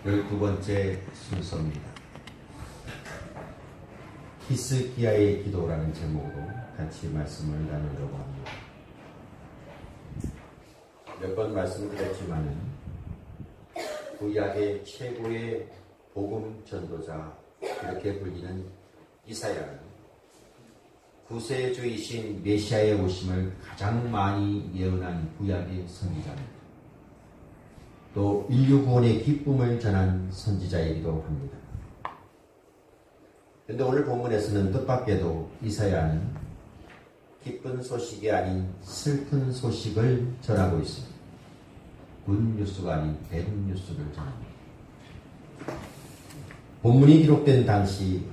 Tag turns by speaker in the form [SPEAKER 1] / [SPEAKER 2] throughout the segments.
[SPEAKER 1] 12번째 순서입니다. 히스기야의 기도라는 제목으로 같이 말씀을 나누려고 합니다. 몇 번 말씀드렸지만은 구약의 최고의 복음 전도자 이렇게 불리는 이사야는 구세주이신 메시아의 오심을 가장 많이 예언한 구약의 선지자입니다. 또 인류 구원의 기쁨을 전한 선지자이기도 합니다. 그런데 오늘 본문에서는 뜻밖에도 이사야는 기쁜 소식이 아닌 슬픈 소식을 전하고 있습니다. 굿뉴스가 아닌 배드뉴스를 전합니다. 본문이 기록된 당시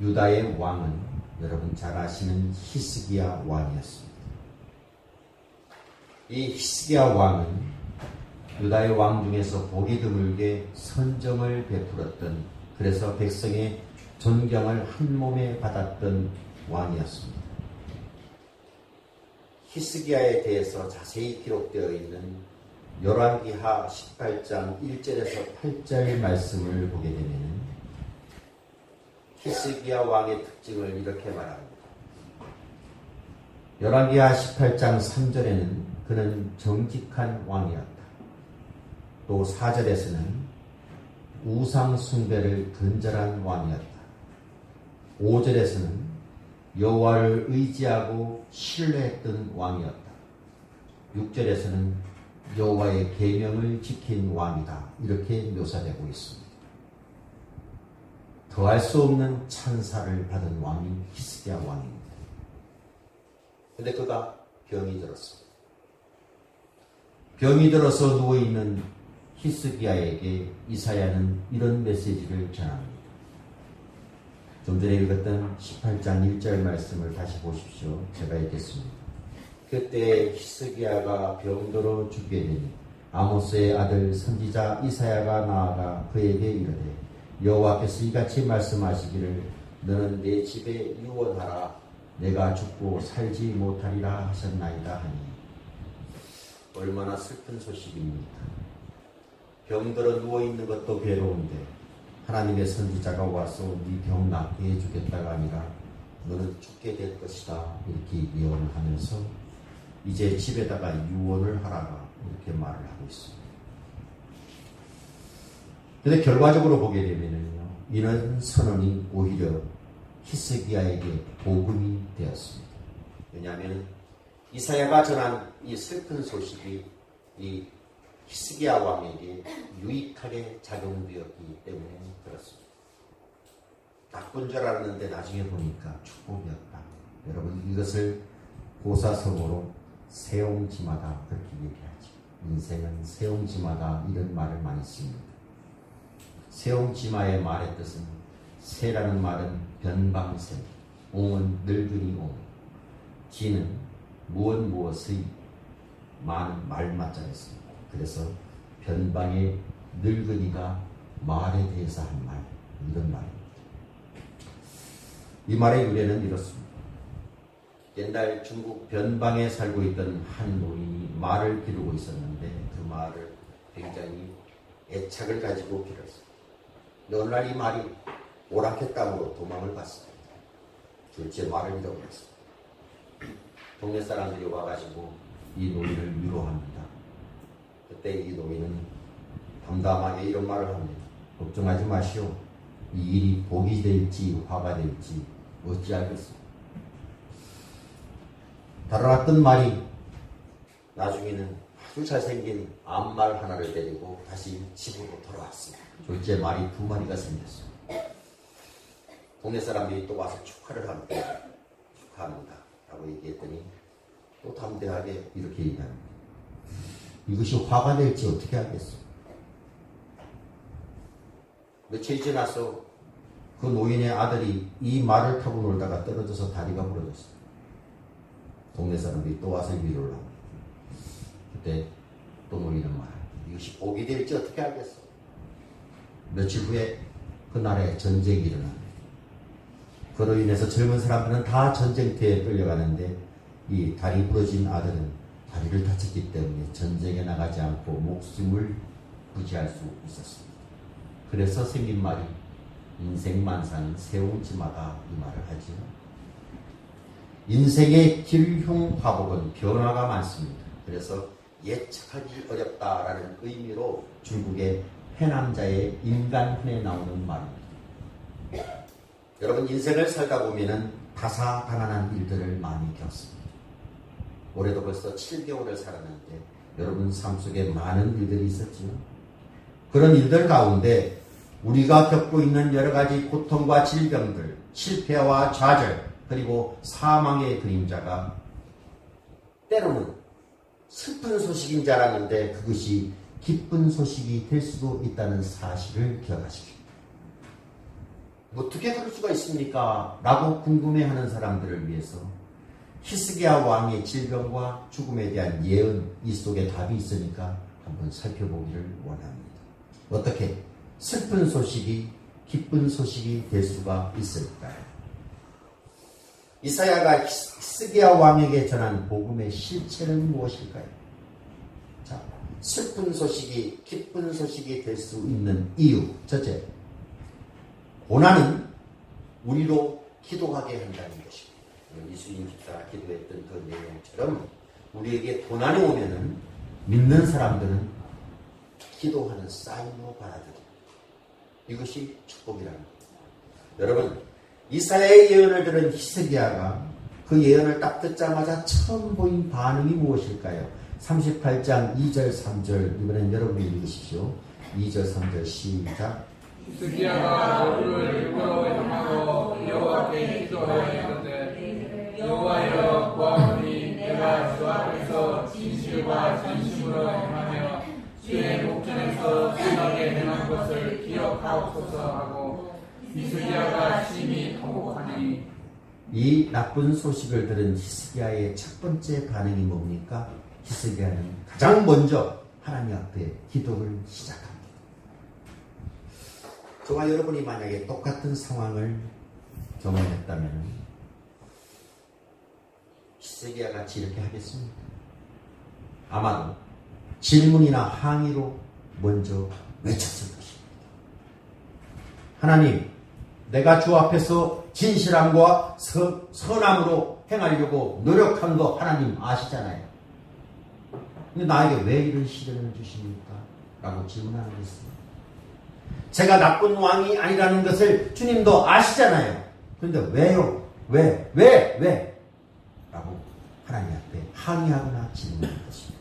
[SPEAKER 1] 유다의 왕은 여러분 잘 아시는 히스기야 왕이었습니다. 이 히스기야 왕은 유다의 왕 중에서 보기 드물게 선정을 베풀었던, 그래서 백성의 존경을 한 몸에 받았던 왕이었습니다. 히스기야에 대해서 자세히 기록되어 있는 열왕기하 18장 1절에서 8절 말씀을 보게 되면 히스기야 왕의 특징을 이렇게 말합니다. 열왕기하 18장 3절에는 그는 정직한 왕이었다. 또 4절에서는 우상 숭배를 근절한 왕이었다. 5절에서는 여호와를 의지하고 신뢰했던 왕이었다. 6절에서는 여호와의 계명을 지킨 왕이다. 이렇게 묘사되고 있습니다. 더할 수 없는 찬사를 받은 왕이 히스기야 왕입니다. 그런데 그가 병이 들었습니다. 병이 들어서 누워있는 히스기야에게 이사야는 이런 메시지를 전합니다. 좀 전에 읽었던 18장 1절 말씀을 다시 보십시오. 제가 읽겠습니다. 그때 히스기야가 병들어 죽게 되니 아모스의 아들 선지자 이사야가 나아가 그에게 이르되 여호와께서 이같이 말씀하시기를 너는 내 집에 유언하라. 내가 죽고 살지 못하리라 하셨나이다 하니. 얼마나 슬픈 소식입니까? 병들어 누워있는 것도 괴로운데 하나님의 선지자가 와서 네 병 낫게 해주겠다가 아니라 너는 죽게 될 것이다 이렇게 예언을 하면서 이제 집에다가 유언을 하라가 이렇게 말을 하고 있습니다. 그런데 결과적으로 보게 되면요, 이런 선언이 오히려 히스기야에게 복음이 되었습니다. 왜냐하면 이사야가 전한 이 슬픈 소식이 이 히스기야 왕에게 유익하게 작용되었기 때문에 그렇습니다. 나쁜 줄 알았는데 나중에 보니까 축복이었다. 여러분 이것을 고사성어로 세옹지마다 그렇게 얘기하죠. 인생은 세옹지마다 이런 말을 많이 씁니다. 세옹지마의 말의 뜻은 세라는 말은 변방세, 옹은 늙은이 옹, 지는 무엇의 마는 말맞자였습니다. 그래서 변방의 늙은이가 말에 대해서 한 말, 이런 말입니다. 이 말의 유래는 이렇습니다. 옛날 중국 변방에 살고 있던 한 노인이 말을 기르고 있었는데 그 말을 굉장히 애착을 가지고 기르었습니다. 어느 날 이 말이 오랑캐 땅으로 도망을 갔습니다. 둘째 말을 잃어버렸습니다. 동네 사람들이 와가지고 이 노인을 위로합니다. 그때 이 노인은 담담하게 이런 말을 합니다. 걱정하지 마시오. 이 일이 복이 될지 화가 될지 어찌 알겠습니까? 달아났던 말이 나중에는 아주 잘생긴 암말 하나를 데리고 다시 집으로 돌아왔습니다. 둘째 말이 2마리가 생겼습니다. 동네 사람들이 또 와서 축하를 합니다. 축하합니다. 라고 얘기했더니 또 담대하게 이렇게 얘기합니다. 이것이 화가 될지 어떻게 하겠어? 며칠 지나서 그 노인의 아들이 이 말을 타고 놀다가 떨어져서 다리가 부러졌어요. 동네 사람들이 또 와서 위로를 합니다. 그때 또 노인은 말합니다. 이것이 복이 될지 어떻게 알겠어? 며칠 후에 그 나라에 전쟁이 일어납니다. 그로 인해서 젊은 사람들은 다 전쟁터에 끌려가는데 이 다리 부러진 아들은 다리를 다쳤기 때문에 전쟁에 나가지 않고 목숨을 부지할 수 있었습니다. 그래서 생긴 말이 인생만사는 세운지마다 이 말을 하지요. 인생의 길흉화복은 변화가 많습니다. 그래서 예측하기 어렵다라는 의미로 중국의 해남자의 인간훈에 나오는 말입니다. 여러분 인생을 살다 보면은 다사다난한 일들을 많이 겪습니다. 올해도 벌써 7개월을 살았는데 여러분 삶 속에 많은 일들이 있었지요. 그런 일들 가운데 우리가 겪고 있는 여러 가지 고통과 질병들, 실패와 좌절, 그리고 사망의 그림자가 때로는 슬픈 소식인 줄 알았는데 그것이 기쁜 소식이 될 수도 있다는 사실을 기억하십시오. 어떻게 그럴 수가 있습니까? 라고 궁금해하는 사람들을 위해서 히스기야 왕의 질병과 죽음에 대한 예언, 이 속에 답이 있으니까 한번 살펴보기를 원합니다. 어떻게 슬픈 소식이 기쁜 소식이 될 수가 있을까요? 이사야가 히스기야 왕에게 전한 복음의 실체는 무엇일까요? 자, 슬픈 소식이 기쁜 소식이 될 수 있는 이유. 첫째, 고난은 우리로 기도하게 한다는 것입니다. 이수인 집사가 기도했던 그 내용처럼 우리에게 고난이 오면은 믿는 사람들은 기도하는 사인으로 받아들여요. 이것이 축복이라는 겁니다. 여러분, 이사야의 예언을 들은 히스기야가 그 예언을 딱 듣자마자 처음 보인 반응이 무엇일까요? 38장 2절 3절 이번엔 여러분이 읽으십시오. 2절 3절 시작.
[SPEAKER 2] 히스기야가 얼굴을 일부러 향하고 여호와께 기도하였는데 여호와여 보아오니 내가 주 앞에서 진실과 전심으로 행하며 주의 목전에서 선하게 행한 것을 기억하옵소서 하고 히스기야가 심히 통곡하니.
[SPEAKER 1] 이 나쁜 소식을 들은 히스기야의 첫 번째 반응이 뭡니까? 히스기야는 가장 먼저 하나님 앞에 기도를 시작합니다. 저와 여러분이 만약에 똑같은 상황을 경험했다면 히스기야 같이 이렇게 하겠습니까? 아마도 질문이나 항의로 먼저 외쳤을 것입니다. 하나님, 내가 주 앞에서 진실함과 선함으로 행하려고 노력한 거 하나님 아시잖아요. 근데 나에게 왜 이런 시련을 주십니까? 라고 질문하는 것입니다. 제가 나쁜 왕이 아니라는 것을 주님도 아시잖아요. 그런데 왜요? 왜? 라고 하나님 앞에 항의하거나 질문하는 것입니다.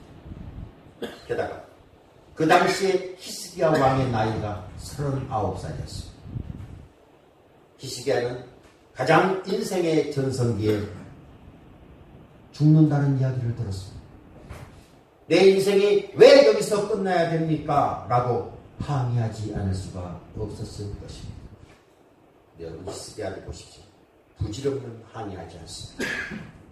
[SPEAKER 1] 게다가 그 당시에 히스기야 왕의 나이가 39살이었습니다. 히스기야는 가장 인생의 전성기에 죽는다는 이야기를 들었습니다. 내 인생이 왜 여기서 끝나야 됩니까? 라고 항의하지 않을 수가 없었을 것입니다. 여러분 히스기야를 보십시오. 부질없는 항의하지 않습니다.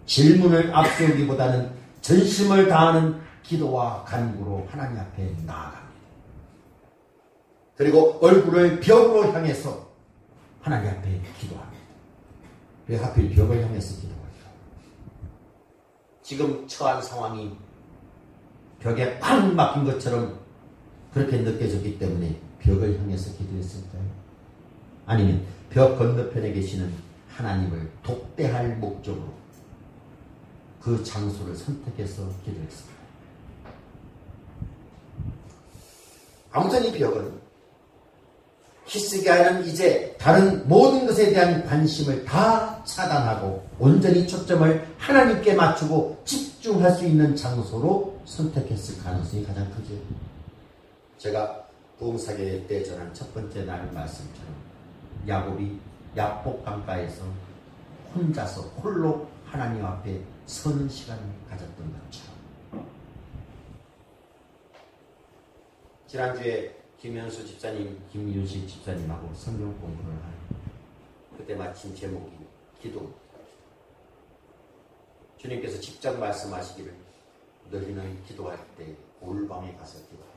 [SPEAKER 1] 질문을 앞세우기보다는 전심을 다하는 기도와 간구로 하나님 앞에 나아갑니다. 그리고 얼굴을 벽으로 향해서 하나님 앞에 기도합니다. 왜 하필 벽을 향해서 기도할까? 지금 처한 상황이 벽에 꽉 막힌 것처럼 그렇게 느껴졌기 때문에 벽을 향해서 기도했을까요? 아니면 벽 건너편에 계시는 하나님을 독대할 목적으로 그 장소를 선택해서 기도했을까요? 아무튼 이 벽은 히스기야는 이제 다른 모든 것에 대한 관심을 다 차단하고 온전히 초점을 하나님께 맞추고 집중할 수 있는 장소로 선택했을 가능성이 가장 크죠. 제가 부흥사계 때 전한 첫 번째 날 말씀처럼 야곱이 야복 강가에서 혼자서 홀로 하나님 앞에 서는 시간을 가졌던 것처럼. 지난주에 김현수 집사님, 김윤식 집사님하고 성경 공부를 하는 그때 마침 제목이 기도. 주님께서 직접 말씀하시기를 너희는 기도할 때 골방에 가서 기도해.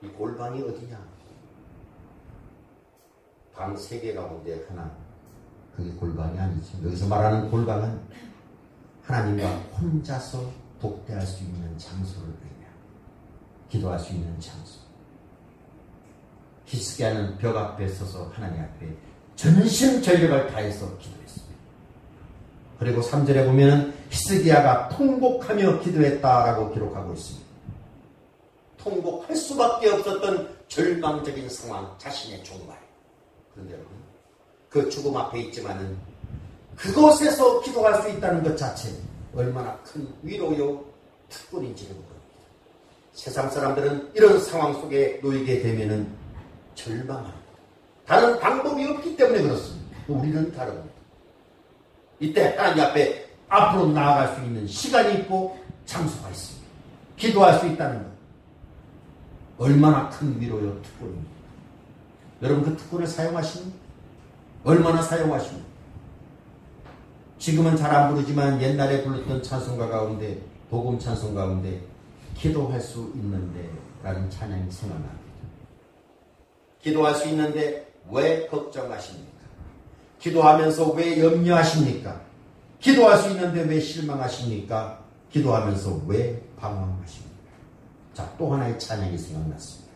[SPEAKER 1] 이 골방이 어디냐? 방 3개 가운데 하나. 그게 골방이 아니죠. 여기서 말하는 골방은 하나님과 혼자서 독대할 수 있는 장소를 의미합니다. 기도할 수 있는 장소. 히스기야는 벽 앞에 서서 하나님 앞에 전심전력을 다해서 기도했습니다. 그리고 3절에 보면 히스기야가 통곡하며 기도했다라고 기록하고 있습니다. 통곡할 수밖에 없었던 절망적인 상황, 자신의 종말. 그런데 여러분, 그 죽음 앞에 있지만은 그곳에서 기도할 수 있다는 것 자체 얼마나 큰 위로요 특권인지를 모릅니다. 세상 사람들은 이런 상황 속에 놓이게 되면은 절망합니다. 다른 방법이 없기 때문에 그렇습니다. 우리는 다릅니다. 이때 하나님 앞에 앞으로 나아갈 수 있는 시간이 있고 장소가 있습니다. 기도할 수 있다는 것. 얼마나 큰 위로요 특권입니다. 여러분 그 특권을 사용하십니까? 얼마나 사용하십니까? 지금은 잘 안 부르지만 옛날에 불렀던 찬송가 가운데 복음 찬송 가운데 기도할 수 있는데 라는 찬양이 생각납니다. 기도할 수 있는데 왜 걱정하십니까? 기도하면서 왜 염려하십니까? 기도할 수 있는데 왜 실망하십니까? 기도하면서 왜 방황하십니까? 자, 또 하나의 찬양이 생각났습니다.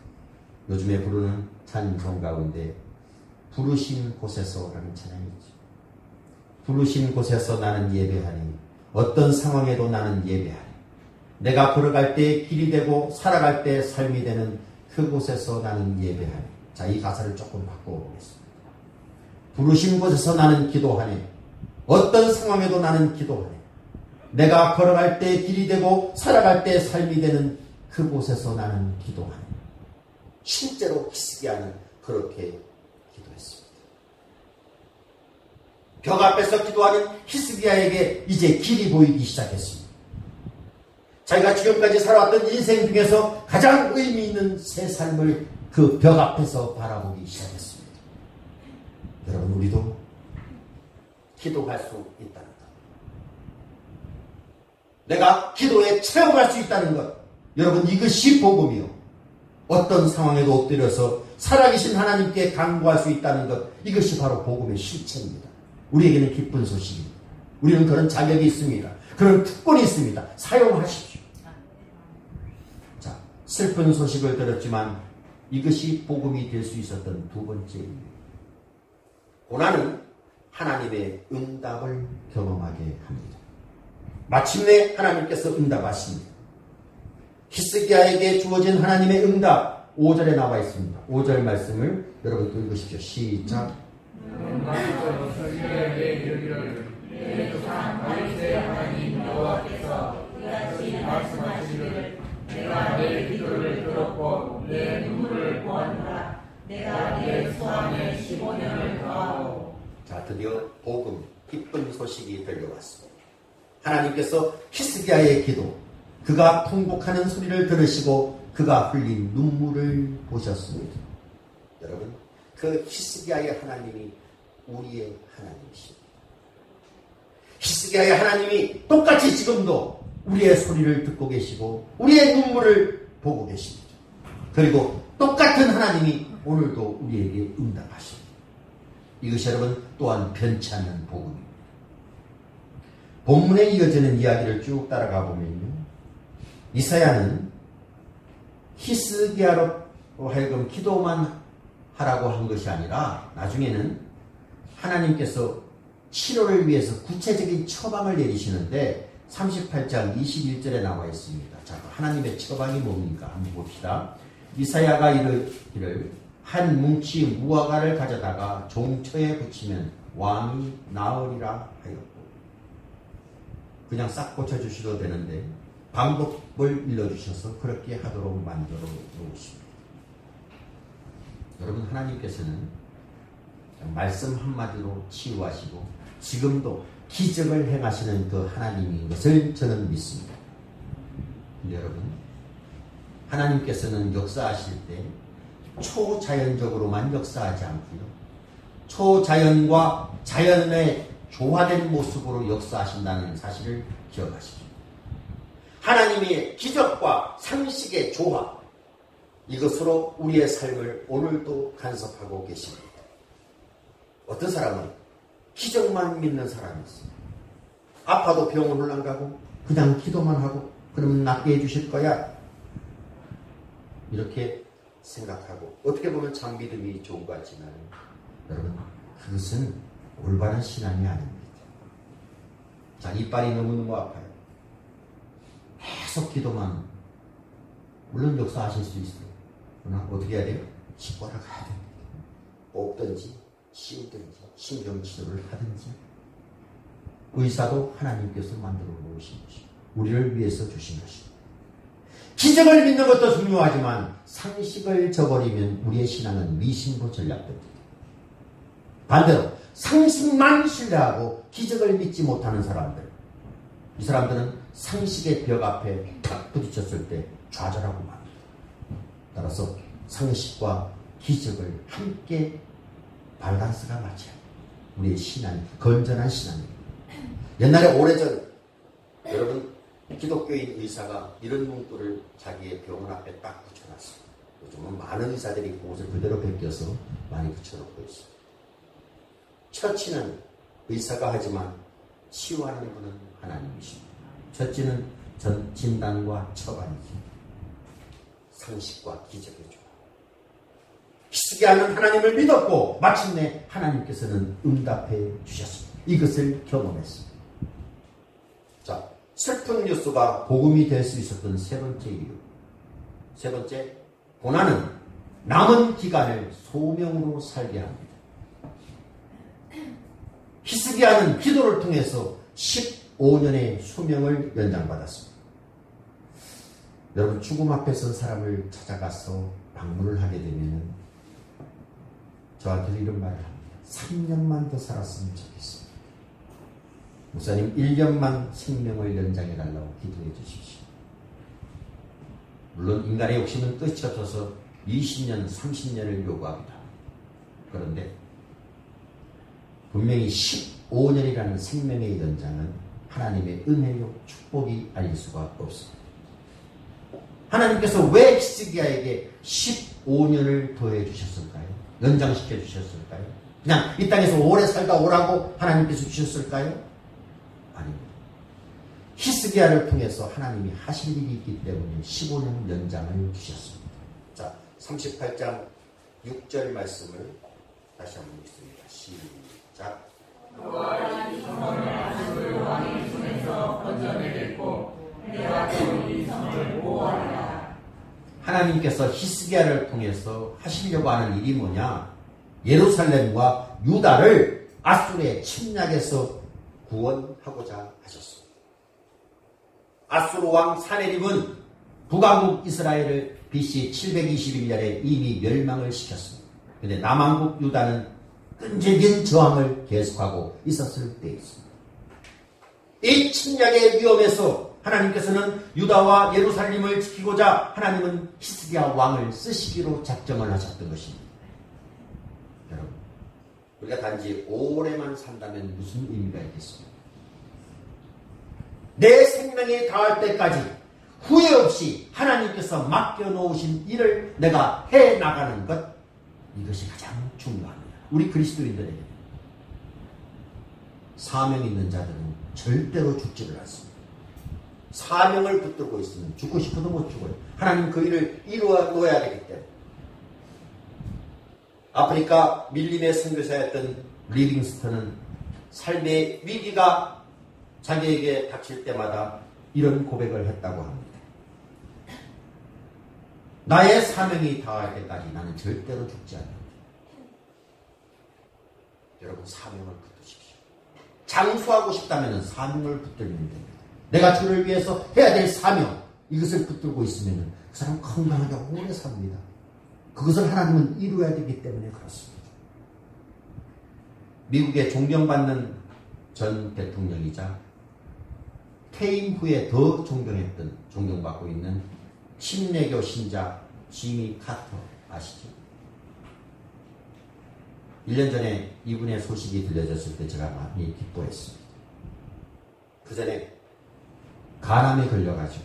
[SPEAKER 1] 요즘에 부르는 찬송 가운데 부르신 곳에서라는 찬양이 있죠. 부르신 곳에서 나는 예배하니 어떤 상황에도 나는 예배하니 내가 걸어갈 때 길이 되고 살아갈 때 삶이 되는 그곳에서 나는 예배하니. 자, 이 가사를 조금 바꿔보겠습니다. 부르신 곳에서 나는 기도하니 어떤 상황에도 나는 기도하니 내가 걸어갈 때 길이 되고 살아갈 때 삶이 되는 그곳에서 나는 기도하니. 실제로 히스기야는 그렇게 기도했습니다. 벽 앞에서 기도하는 히스기야에게 이제 길이 보이기 시작했습니다. 자기가 지금까지 살아왔던 인생 중에서 가장 의미 있는 새 삶을 그 벽 앞에서 바라보기 시작했습니다. 여러분, 우리도 기도할 수 있다는 것, 내가 기도에 체험할 수 있다는 것, 여러분 이것이 복음이요. 어떤 상황에도 엎드려서 살아계신 하나님께 간구할 수 있다는 것, 이것이 바로 복음의 실체입니다. 우리에게는 기쁜 소식입니다. 우리는 그런 자격이 있습니다. 그런 특권이 있습니다. 사용하십시오. 자, 슬픈 소식을 들었지만 이것이 복음이 될 수 있었던 두 번째입니다. 고난은 하나님의 응답을 경험하게 합니다. 마침내 하나님께서 응답하십니다. 히스기야에게 주어진 하나님의 응답 5절에 나와 있습니다. 5절 말씀을 여러분 또 읽으십시오. 시작.
[SPEAKER 2] 히스기야에게 이르기를 내 조상 다윗의 하나님 여호와께서 이같이 말씀하시기를 내가 내 기도를 들었고 내 눈물을 보았노라. 내가 내 수완에 15년을 더하고.
[SPEAKER 1] 자, 드디어 복음, 기쁜 소식이 들려왔습니다. 하나님께서 히스기야의 기도, 그가 통곡하는 소리를 들으시고 그가 흘린 눈물을 보셨습니다. 여러분, 그 히스기야의 하나님이 우리의 하나님이십니다. 히스기야의 하나님이 똑같이 지금도 우리의 소리를 듣고 계시고 우리의 눈물을 보고 계십니다. 그리고 똑같은 하나님이 오늘도 우리에게 응답하십니다. 이것이 여러분 또한 변치 않는 복음입니다. 본문에 이어지는 이야기를 쭉 따라가 보면요, 이사야는 히스기야로 하여금 기도만 하라고 한 것이 아니라 나중에는 하나님께서 치료를 위해서 구체적인 처방을 내리시는데 38장 21절에 나와 있습니다. 자, 하나님의 처방이 뭡니까? 한번 봅시다. 이사야가 이르기를 한 뭉치 무화과를 가져다가 종처에 붙이면 왕이 나으리라 하였고. 그냥 싹 고쳐주셔도 되는데 방법을 일러주셔서 그렇게 하도록 만들어 놓으십니다. 여러분, 하나님께서는 말씀 한마디로 치유하시고 지금도 기적을 행하시는 그 하나님인 것을 저는 믿습니다. 근데 여러분, 하나님께서는 역사하실 때 초자연적으로만 역사하지 않고요, 초자연과 자연의 조화된 모습으로 역사하신다는 사실을 기억하십시오. 하나님의 기적과 상식의 조화, 이것으로 우리의 삶을 오늘도 간섭하고 계십니다. 어떤 사람은 기적만 믿는 사람이 있어요. 아파도 병원을 안 가고 그냥 기도만 하고 그러면 낫게 해주실 거야. 이렇게 생각하고 어떻게 보면 참 믿음이 좋은 것 같지만 여러분 그것은 올바른 신앙이 아닙니다. 자, 이빨이 너무너무 아파요. 계속 기도만 물론 역사하실 수 있어요. 그러나 어떻게 해야 돼요? 치과를 가야 됩니다. 뽑든지 씌우든지 신경치료를 하든지 의사도 하나님께서 만들어 놓으신 것입니다. 우리를 위해서 주신 것입니다. 기적을 믿는 것도 중요하지만 상식을 저버리면 우리의 신앙은 미신으로 전락됩니다. 반대로 상식만 신뢰하고 기적을 믿지 못하는 사람들, 이 사람들은 상식의 벽 앞에 탁 부딪혔을 때 좌절하고 맙니다. 따라서 상식과 기적을 함께 밸런스가 맞춰야 우리의 신앙이 건전한 신앙입니다. 옛날에 오래전 여러분 기독교인 의사가 이런 문구를 자기의 병원 앞에 딱 붙여놨어요. 요즘은 많은 의사들이 그것을 그대로 베껴서 많이 붙여놓고 있어요. 처치는 의사가 하지만 치유하는 분은 하나님이십니다. 처치는 진단과 처방이죠. 상식과 기적의 조화. 희스기야는 하나님을 믿었고 마침내 하나님께서는 응답해 주셨습니다. 이것을 경험했습니다. 자, 슬픈 뉴스가 복음이 될 수 있었던 세 번째 이유. 세 번째, 고난은 남은 기간을 소명으로 살게 합니다. 히스기야는 기도를 통해서 15년의 수명을 연장받았습니다. 여러분 죽음 앞에 선 사람을 찾아가서 방문을 하게 되면 저한테도 이런 말을 합니다. 3년만 더 살았으면 좋겠습니다. 목사님 1년만 생명을 연장해달라고 기도해 주십시오. 물론 인간의 욕심은 끝이 없어서 20년, 30년을 요구하기도 합니다. 그런데 분명히 15년이라는 생명의 연장은 하나님의 은혜요 축복이 아닐 수가 없습니다. 하나님께서 왜 히스기야에게 15년을 더해 주셨을까요? 연장시켜 주셨을까요? 그냥 이 땅에서 오래 살다 오라고 하나님께서 주셨을까요? 아닙니다. 히스기야를 통해서 하나님이 하실 일이 있기 때문에 15년 연장을 주셨습니다. 자, 38장 6절 말씀을 다시 한번 읽습니다. 시작.
[SPEAKER 2] 너와 이 성을 아수르 왕의 손에서 건져내겠고 내가 또 이 성을 보호하리라.
[SPEAKER 1] 하나님께서 히스기야를 통해서 하시려고 하는 일이 뭐냐? 예루살렘과 유다를 아수르의 침략에서 구원하고자 하셨습니다. 아수르 왕 사네립은 북왕국 이스라엘을 BC 721년에 이미 멸망을 시켰습니다. 그런데 남왕국 유다는 끈질긴 저항을 계속하고 있었을 때였습니다. 이 침략의 위험에서 하나님께서는 유다와 예루살렘을 지키고자 하나님은 히스기야 왕을 쓰시기로 작정을 하셨던 것입니다. 여러분, 우리가 단지 오래만 산다면 무슨 의미가 있겠습니까? 내 생명이 다할 때까지 후회 없이 하나님께서 맡겨놓으신 일을 내가 해나가는 것, 이것이 가장 중요합니다. 우리 그리스도인들에게 사명 있는 자들은 절대로 죽지를 않습니다. 사명을 붙들고 있으면 죽고 싶어도 못 죽어요. 하나님 그 일을 이루어 놓아야 되기 때문에. 아프리카 밀림의 선교사였던 리빙스턴은 삶의 위기가 자기에게 닥칠 때마다 이런 고백을 했다고 합니다. 나의 사명이 다할 때까지 나는 절대로 죽지 않는다. 여러분, 사명을 붙드십시오. 장수하고 싶다면 사명을 붙들면 됩니다. 내가 주를 위해서 해야 될 사명, 이것을 붙들고 있으면 그 사람 건강하게 오래 삽니다. 그것을 하나님은 이루어야 되기 때문에 그렇습니다. 미국의 존경받는 전 대통령이자 퇴임 후에 더 존경받고 있는 신내교 신자 지미 카터 아시죠? 1년 전에 이분의 소식이 들려졌을 때 제가 많이 기뻐했습니다. 그 전에 간암에 걸려가지고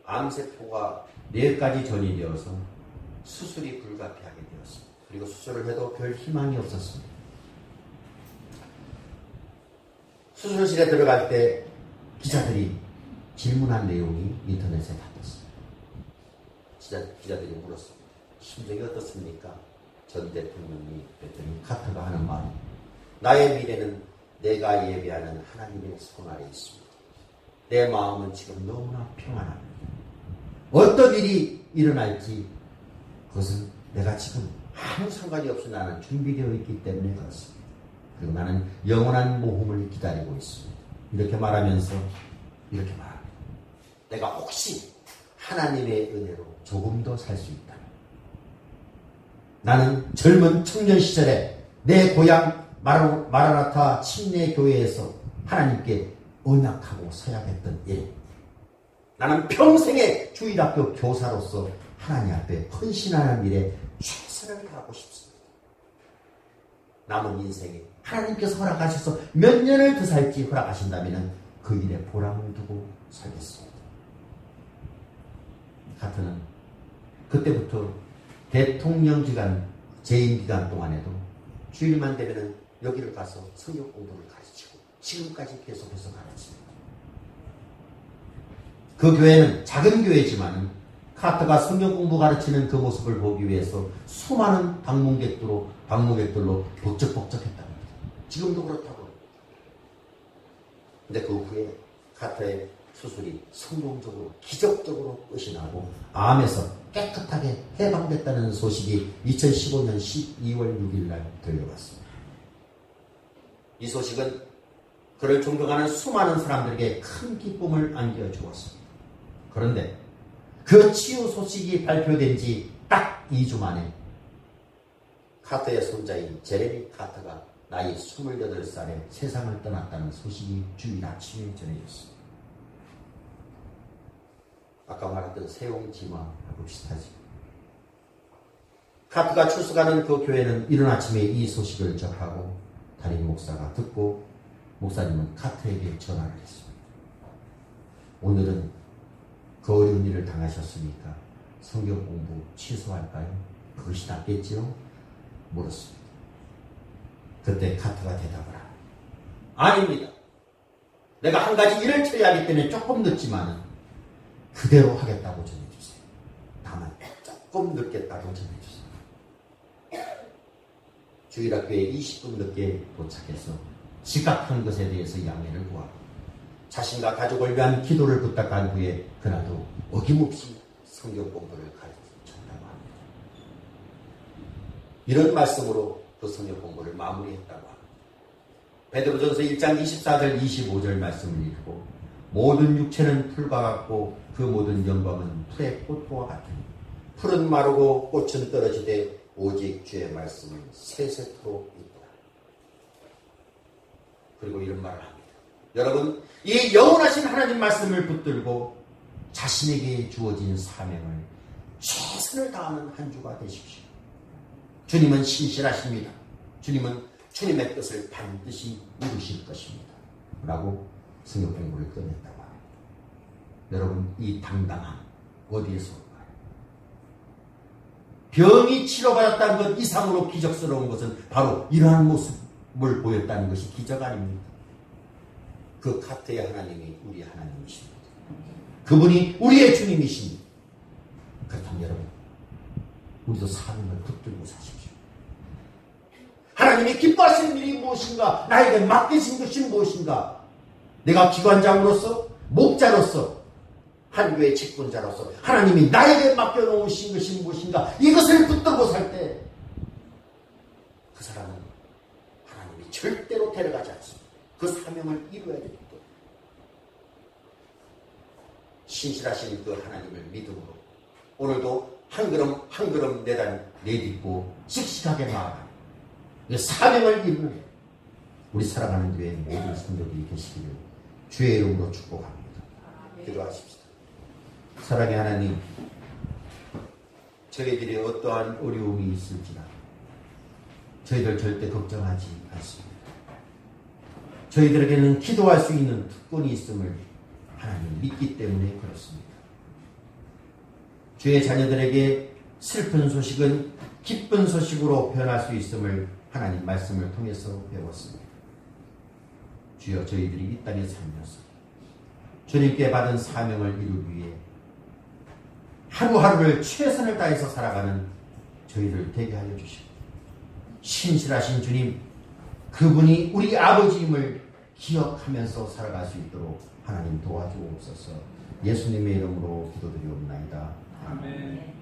[SPEAKER 1] 암세포가 4가지 전이 되어서 수술이 불가피하게 되었습니다. 그리고 수술을 해도 별 희망이 없었습니다. 수술실에 들어갈 때 기자들이 질문한 내용이 인터넷에 다 떴습니다. 기자들이 물었습니다. 심정이 어떻습니까? 전 대통령이 그랬더니 카터가 하는 말, 나의 미래는 내가 예배하는 하나님의 손 아래 있습니다. 내 마음은 지금 너무나 평안합니다. 어떤 일이 일어날지 그것은 내가 지금 아무 상관이 없이 나는 준비되어 있기 때문에 그렇습니다. 그리고 나는 영원한 모험을 기다리고 있습니다. 이렇게 말하면서 이렇게 말합니다. 내가 혹시 하나님의 은혜로 조금 더 살 수 있다면 나는 젊은 청년 시절에 내 고향 마라나타 침례교회에서 하나님께 언약하고 서약했던 일, 나는 평생의 주일학교 교사로서 하나님 앞에 헌신하는 일에 최선을 다하고 싶습니다. 남은 인생에 하나님께서 허락하셔서 몇 년을 더 살지 허락하신다면 그 일에 보람을 두고 살겠습니다. 카터는 그때부터 대통령 기간, 재임 기간 동안에도 주일만 되면 여기를 가서 성경 공부를 가르치고 지금까지 계속해서 가르칩니다. 그 교회는 작은 교회지만 카터가 성경 공부 가르치는 그 모습을 보기 위해서 수많은 방문객들로 북적북적했답니다. 지금도 그렇다고. 근데 그 후에 카터의 수술이 성공적으로 기적적으로 끝이 나고 암에서 깨끗하게 해방됐다는 소식이 2015년 12월 6일 날 들려왔습니다. 이 소식은 그를 존경하는 수많은 사람들에게 큰 기쁨을 안겨주었습니다. 그런데 그 치유 소식이 발표된 지 딱 2주 만에 카터의 손자인 제레미 카터가 나이 28살에 세상을 떠났다는 소식이 주일 아침에 전해졌습니다. 아까 말했던 세용지마하고 비슷하지. 카터가 출석하는 그 교회는 이른 아침에 이 소식을 접하고 담임 목사가 듣고 목사님은 카터에게 전화를 했습니다. 오늘은 그 어려운 일을 당하셨으니까 성경 공부 취소할까요? 그것이 낫겠지요? 물었습니다. 그때 카터가 대답을 합니다. 아닙니다. 내가 한 가지 일을 처리하기 때문에 조금 늦지만 그대로 하겠다고 전해주세요. 다만 조금 늦겠다고 전해주세요. 주일학교에 20분 늦게 도착해서 지각한 것에 대해서 양해를 구하고 자신과 가족을 위한 기도를 부탁한 후에 그날도 어김없이 성경 공부를 가르쳤다고 합니다. 이런 말씀으로 그 성경 공부를 마무리했다고 합니다. 베드로전서 1장 24절 25절 말씀을 읽고 모든 육체는 풀과 같고 그 모든 영광은 풀의 꽃과 같으니 풀은 마르고 꽃은 떨어지되 오직 주의 말씀은 세세토록 있더라. 그리고 이런 말을 합니다. 여러분, 이 영원하신 하나님 말씀을 붙들고 자신에게 주어진 사명을 최선을 다하는 한 주가 되십시오. 주님은 신실하십니다. 주님은 주님의 뜻을 반드시 이루실 것입니다. 라고 성경 공부를 끝냈다고 합니다. 여러분, 이 당당함 어디에서 올까요? 병이 치료받았다는 것 이상으로 기적스러운 것은 바로 이러한 모습을 보였다는 것이 기적 아닙니다. 그 카터의 하나님이 우리 하나님이십니다. 그분이 우리의 주님이십니다. 그렇다면 여러분, 우리도 사명을 붙들고 사십시오. 하나님이 기뻐하시는 일이 무엇인가? 나에게 맡기신 것이 무엇인가? 내가 기관장으로서, 목자로서, 한 교회의 직분자로서 하나님이 나에게 맡겨놓으신 것이 무엇인가? 이것을 붙들고 살 때 그 사람은 하나님이 절대로 데려가지 않습니다. 그 사명을 이루어야 됩니다. 신실하신 그 하나님을 믿음으로 오늘도 한 걸음 한 걸음 내딛고 씩씩하게 나아가는 사명을 이루는 우리 사랑하는 교회의 모든 성도들이 계시기를 주의 이름으로 축복합니다. 기도하십시다. 사랑의 하나님, 저희들이 어떠한 어려움이 있을지라 저희들 절대 걱정하지 않습니다. 저희들에게는 기도할 수 있는 특권이 있음을 하나님 믿기 때문에 그렇습니다. 주의 자녀들에게 슬픈 소식은 기쁜 소식으로 변할 수 있음을 하나님 말씀을 통해서 배웠습니다. 주여, 저희들이 이 땅에 살면서 주님께 받은 사명을 이루기 위해 하루하루를 최선을 다해서 살아가는 저희를 되게 하여 주시고 신실하신 주님 그분이 우리 아버지임을 기억하면서 살아갈 수 있도록 하나님 도와주옵소서. 예수님의 이름으로 기도드리옵나이다.
[SPEAKER 2] 아멘.